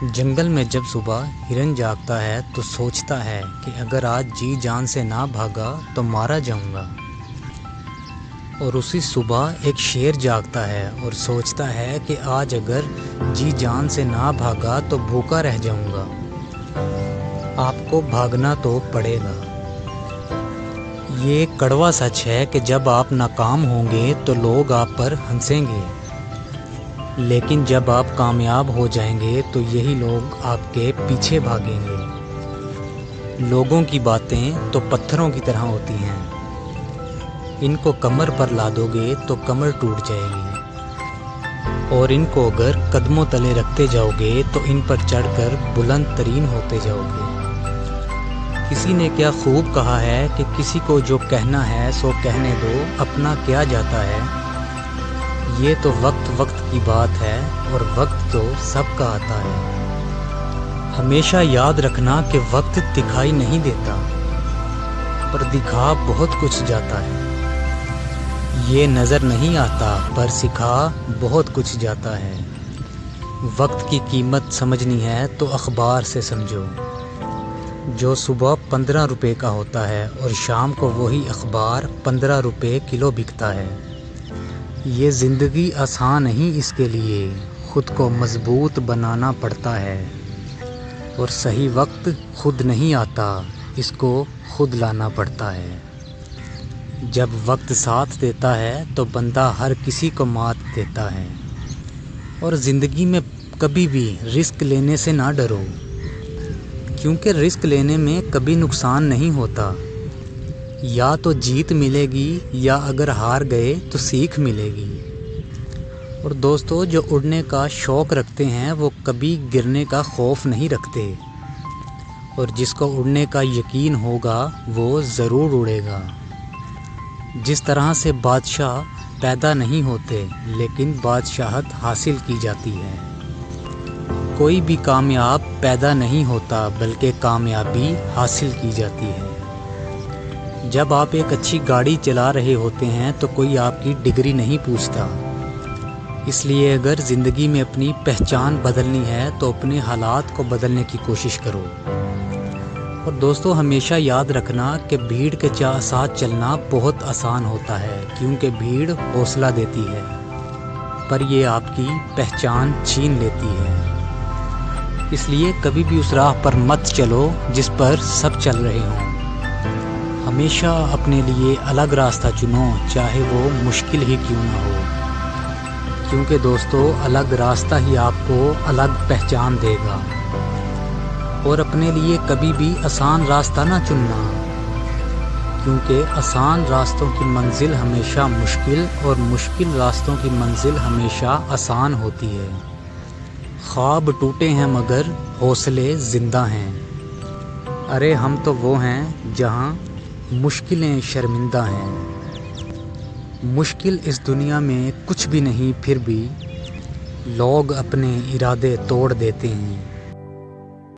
جنگل میں جب صبح ہرن جاگتا ہے تو سوچتا ہے کہ اگر آج جی جان سے نہ بھاگا تو مارا جاؤں گا۔ اور اسی صبح ایک شیر جاگتا ہے اور سوچتا ہے کہ آج اگر جی جان سے نہ بھاگا تو بھوکا رہ جاؤں گا۔ آپ کو بھاگنا تو پڑے گا۔ یہ کڑوا سچ ہے کہ جب آپ ناکام ہوں گے تو لوگ آپ پر ہنسیں گے، لیکن جب آپ کامیاب ہو جائیں گے تو یہی لوگ آپ کے پیچھے بھاگیں گے۔ لوگوں کی باتیں تو پتھروں کی طرح ہوتی ہیں، ان کو کمر پر لا دو گے تو کمر ٹوٹ جائے گی، اور ان کو اگر قدموں تلے رکھتے جاؤ گے تو ان پر چڑھ کر بلند ترین ہوتے جاؤ گے۔ کسی نے کیا خوب کہا ہے کہ کسی کو جو کہنا ہے سو کہنے دو، اپنا کیا جاتا ہے۔ یہ تو وقت کی بات ہے اور وقت تو سب کا آتا ہے۔ ہمیشہ یاد رکھنا کہ وقت دکھائی نہیں دیتا، پر دکھا بہت کچھ جاتا ہے۔ یہ نظر نہیں آتا پر سکھا بہت کچھ جاتا ہے۔ وقت کی قیمت سمجھنی ہے تو اخبار سے سمجھو، جو صبح 15 روپے کا ہوتا ہے اور شام کو وہی اخبار 15 روپے کلو بکتا ہے۔ یہ زندگی آسان نہیں، اس کے لیے خود کو مضبوط بنانا پڑتا ہے، اور صحیح وقت خود نہیں آتا، اس کو خود لانا پڑتا ہے۔ جب وقت ساتھ دیتا ہے تو بندہ ہر کسی کو مات دیتا ہے۔ اور زندگی میں کبھی بھی رسک لینے سے نہ ڈرو، کیونکہ رسک لینے میں کبھی نقصان نہیں ہوتا۔ یا تو جیت ملے گی یا اگر ہار گئے تو سیکھ ملے گی۔ اور دوستو، جو اڑنے کا شوق رکھتے ہیں وہ کبھی گرنے کا خوف نہیں رکھتے، اور جس کو اڑنے کا یقین ہوگا وہ ضرور اڑے گا۔ جس طرح سے بادشاہ پیدا نہیں ہوتے لیکن بادشاہت حاصل کی جاتی ہے۔ کوئی بھی کامیاب پیدا نہیں ہوتا بلکہ کامیابی حاصل کی جاتی ہے۔ جب آپ ایک اچھی گاڑی چلا رہے ہوتے ہیں تو کوئی آپ کی ڈگری نہیں پوچھتا۔ اس لیے اگر زندگی میں اپنی پہچان بدلنی ہے تو اپنے حالات کو بدلنے کی کوشش کرو۔ اور دوستو، ہمیشہ یاد رکھنا کہ بھیڑ کے ساتھ چلنا بہت آسان ہوتا ہے، کیونکہ بھیڑ حوصلہ دیتی ہے، پر یہ آپ کی پہچان چھین لیتی ہے۔ اس لیے کبھی بھی اس راہ پر مت چلو جس پر سب چل رہے ہوں۔ ہمیشہ اپنے لیے الگ راستہ چنو، چاہے وہ مشکل ہی کیوں نہ ہو، کیونکہ دوستو الگ راستہ ہی آپ کو الگ پہچان دے گا۔ اور اپنے لیے کبھی بھی آسان راستہ نہ چننا، کیونکہ آسان راستوں کی منزل ہمیشہ مشکل اور مشکل راستوں کی منزل ہمیشہ آسان ہوتی ہے۔ خواب ٹوٹے ہیں مگر حوصلے زندہ ہیں۔ ارے ہم تو وہ ہیں جہاں مشکلیں شرمندہ ہیں۔ مشکل اس دنیا میں کچھ بھی نہیں، پھر بھی لوگ اپنے ارادے توڑ دیتے ہیں۔